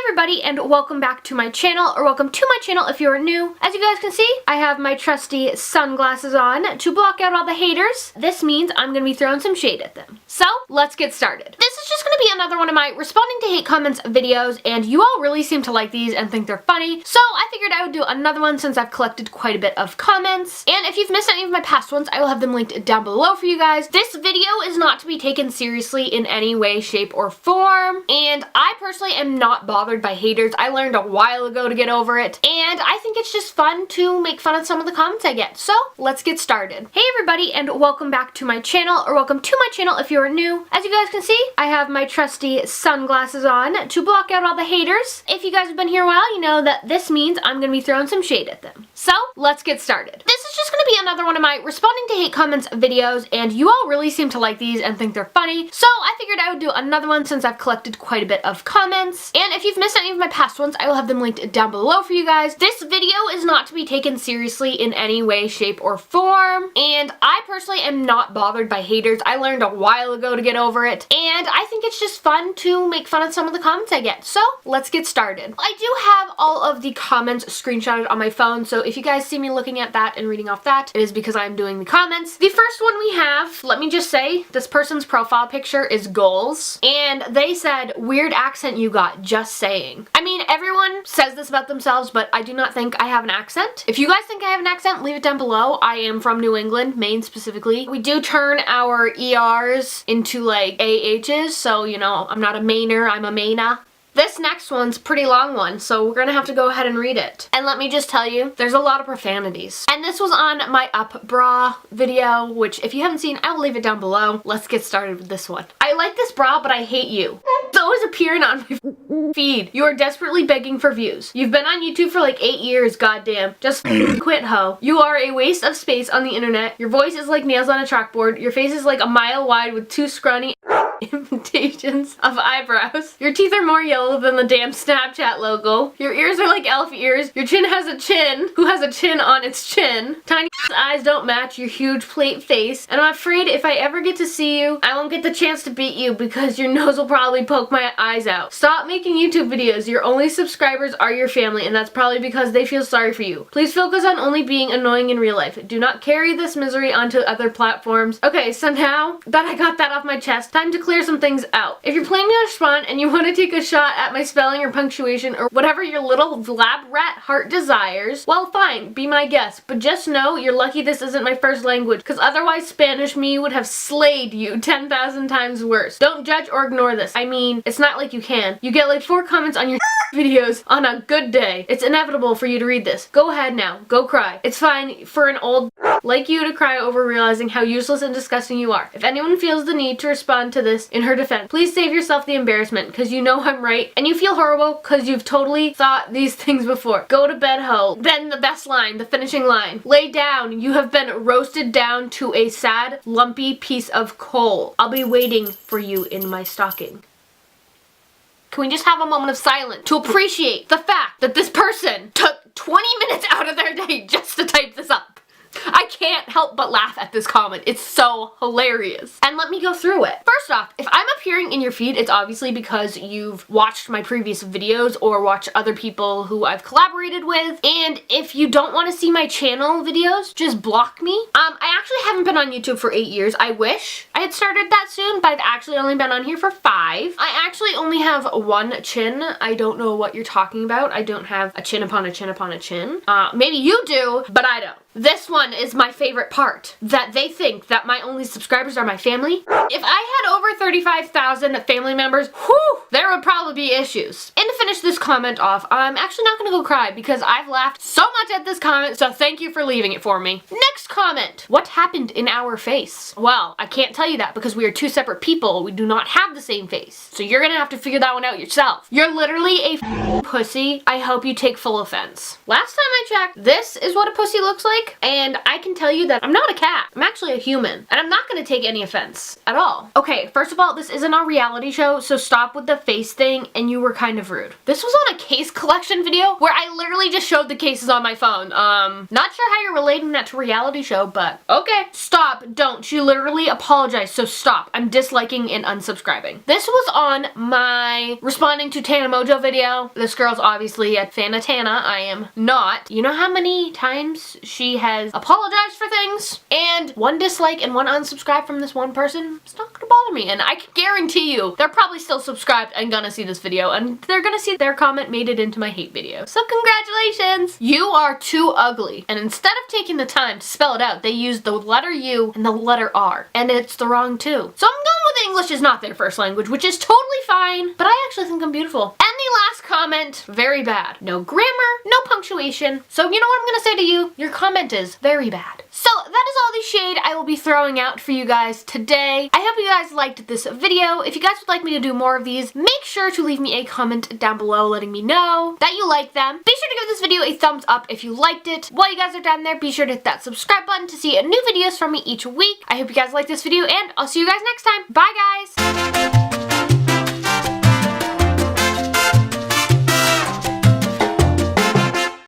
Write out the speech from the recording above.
everybody, and welcome back to my channel, or welcome to my channel if you're new. As you guys can see, I have my trusty sunglasses on to block out all the haters. This means I'm going to be throwing some shade at them. So, let's get started. This is just going to be another one of my responding to hate comments videos, and you all really seem to like these and think they're funny, so I figured I would do another one since I've collected quite a bit of comments. And if you've missed any of my past ones, I will have them linked down below for you guys. This video is not to be taken seriously in any way, shape, or form, and I personally am not bothered by haters. I learned a while ago to get over it, and I think it's just fun to make fun of some of the comments I get. So let's get started. Hey everybody, and welcome back to my channel, or welcome to my channel if you're new. As you guys can see, I have my trusty sunglasses on to block out all the haters. If you guys have been here a while, you know that this means I'm going to be throwing some shade at them. So let's get started. This is just going to be another one of my responding to hate comments videos, and you all really seem to like these and think they're funny, so I figured I would do another one since I've collected quite a bit of comments. And if you've missed any of my past ones, I will have them linked down below for you guys. This video is not to be taken seriously in any way, shape, or form, and I personally am not bothered by haters. I learned a while ago to get over it, and I think it's just fun to make fun of some of the comments I get. So let's get started. I do have all of the comments screenshotted on my phone, so if you guys see me looking at that and reading off that, it is because I'm doing the comments. The first one we have, let me just say, this person's profile picture is goals, and they said, "Weird accent you got, just saying." I mean, everyone says this about themselves, but I do not think I have an accent. If you guys think I have an accent, leave it down below. I am from New England, Maine specifically. We do turn our ERs into like AHs, so you know, I'm not a Mainer, I'm a Maina. This next one's a pretty long one, so we're gonna have to go ahead and read it. And let me just tell you, there's a lot of profanities. And this was on my up bra video, which if you haven't seen, I will leave it down below. Let's get started with this one. "I like this bra, but I hate you. It's always appearing on my feed. You are desperately begging for views. You've been on YouTube for like 8 years, goddamn. Just quit, ho. You are a waste of space on the internet. Your voice is like nails on a chalkboard. Your face is like a mile wide with two scrawny imitations of eyebrows. Your teeth are more yellow than the damn Snapchat logo. Your ears are like elf ears. Your chin has a chin. Who has a chin on its chin? Tiny eyes don't match your huge plate face. And I'm afraid if I ever get to see you, I won't get the chance to beat you because your nose will probably poke my eyes out. Stop making YouTube videos. Your only subscribers are your family, and that's probably because they feel sorry for you. Please focus on only being annoying in real life. Do not carry this misery onto other platforms." Okay, so now that I got that off my chest, time to clear some things out. If you're planning to respond and you want to take a shot at my spelling or punctuation or whatever your little lab rat heart desires, well fine, be my guest, but just know you're lucky this isn't my first language, because otherwise Spanish me would have slayed you 10,000 times worse. Don't judge or ignore this. I mean, it's not like you can. You get like 4 comments on your videos on a good day. It's inevitable for you to read this. Go ahead now. Go cry. It's fine for an old like you to cry over realizing how useless and disgusting you are. If anyone feels the need to respond to this in her defense, please save yourself the embarrassment, because you know I'm right, and you feel horrible because you've totally thought these things before. Go to bed, ho. Then the best line, the finishing line. "Lay down. You have been roasted down to a sad, lumpy piece of coal. I'll be waiting for you in my stocking." Can we just have a moment of silence to appreciate the fact that this person took 20 minutes out of their day just to type this up? I can't help but laugh at this comment. It's so hilarious. And let me go through it. First off, if I'm appearing in your feed, it's obviously because you've watched my previous videos or watched other people who I've collaborated with. And if you don't want to see my channel videos, just block me. I actually haven't been on YouTube for 8 years. I wish I had started that soon, but I've actually only been on here for 5. I actually only have 1 chin. I don't know what you're talking about. I don't have a chin upon a chin upon a chin. Maybe you do, but I don't. This one is my favorite part, that they think that my only subscribers are my family. If I had over 35,000 family members, whew, there would probably be issues. And to finish this comment off, I'm actually not gonna go cry because I've laughed so much at this comment, so thank you for leaving it for me. Next comment. "What happened in our face?" Well, I can't tell you that because we are 2 separate people. We do not have the same face. So you're gonna have to figure that one out yourself. You're literally a pussy. I hope you take full offense. Last time I checked, this is what a pussy looks like. And I can tell you that I'm not a cat. I'm actually a human. And I'm not gonna take any offense at all. Okay, first of all, this isn't a reality show, so stop with the face thing, and you were kind of rude. This was on a case collection video where I literally just showed the cases on my phone. Not sure how you're relating that to a reality show, but okay. Stop, don't. She literally apologized, so stop. I'm disliking and unsubscribing. This was on my responding to Tana Mojo video. This girl's obviously a fan of Tana. I am not. You know how many times she has apologized for things? And one dislike and one unsubscribe from this one person, it's not gonna bother me. And I can guarantee you, they're probably still subscribed and gonna see this video, and they're gonna see their comment made it into my hate video. So congratulations! You are too ugly. And instead of taking the time to spell it out, they used the letter U and the letter R. And it's the wrong two. So I'm going with English is not their first language, which is totally fine, but I actually think I'm beautiful. And the last comment, very bad. No grammar, no punctuation. So you know what I'm gonna say to you? Your comment is very bad. So that is all the shade I will be throwing out for you guys today. I hope you guys liked this video. If you guys would like me to do more of these, make sure to leave me a comment down below letting me know that you like them. Be sure to give this video a thumbs up if you liked it. While you guys are down there, be sure to hit that subscribe button to see new videos from me each week. I hope you guys liked this video, and I'll see you guys next time. Bye, guys!